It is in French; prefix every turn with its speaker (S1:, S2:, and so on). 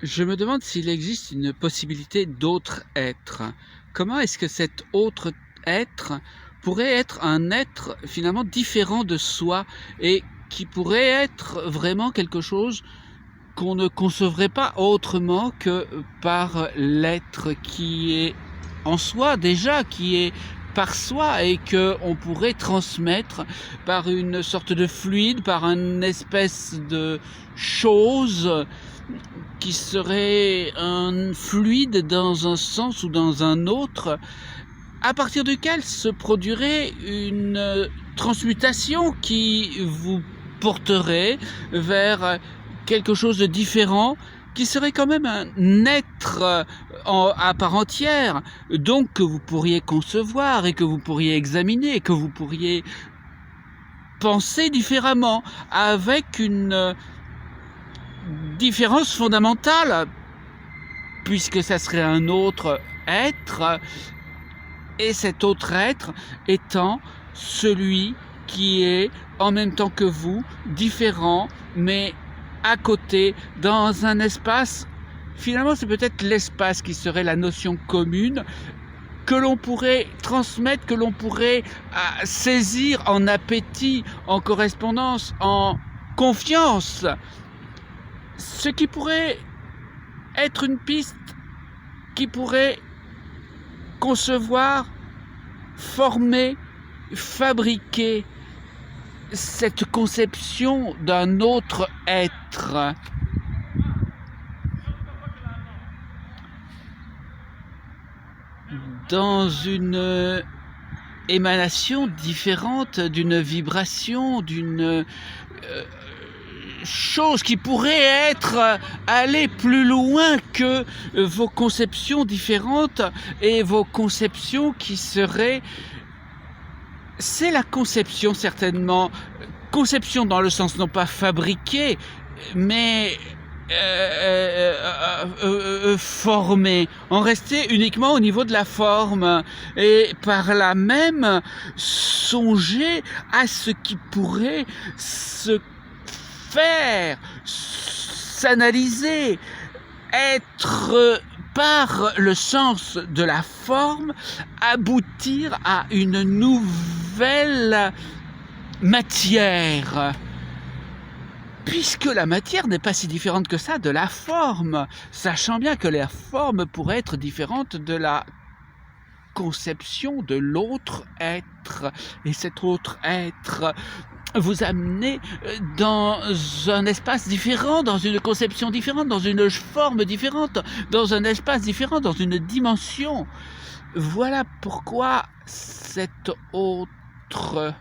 S1: Je me demande s'il existe une possibilité d'autre être. Comment est-ce que cet autre être pourrait être un être finalement différent de soi et qui pourrait être vraiment quelque chose qu'on ne concevrait pas autrement que par l'être qui est en soi déjà, qui est par soi et que on pourrait transmettre par une sorte de fluide, par une espèce de chose qui serait un fluide dans un sens ou dans un autre, à partir duquel se produirait une transmutation qui vous porterait vers quelque chose de différent, qui serait quand même un être à part entière, donc que vous pourriez concevoir et que vous pourriez examiner, et que vous pourriez penser différemment, avec une différence fondamentale, puisque ça serait un autre être, et cet autre être étant celui qui est en même temps que vous, différent, mais à côté, dans un espace. Finalement, c'est peut-être l'espace qui serait la notion commune que l'on pourrait transmettre, que l'on pourrait saisir en appétit, en correspondance, en confiance. Ce qui pourrait être une piste qui pourrait concevoir, former, fabriquer cette conception d'un autre être. Dans une émanation différente, d'une vibration, d'une chose qui pourrait être aller plus loin que vos conceptions différentes et vos conceptions qui seraient... C'est la conception certainement, conception dans le sens non pas fabriquée, mais formée, en rester uniquement au niveau de la forme et par là même songer à ce qui pourrait se faire, s'analyser, être par le sens de la forme, aboutir à une nouvelle matière. Puisque la matière n'est pas si différente que ça de la forme, sachant bien que la forme pourrait être différente de la conception de l'autre être, et cet autre être vous amener dans un espace différent, dans une conception différente, dans une forme différente, dans un espace différent, dans une dimension. Voilà pourquoi cet autre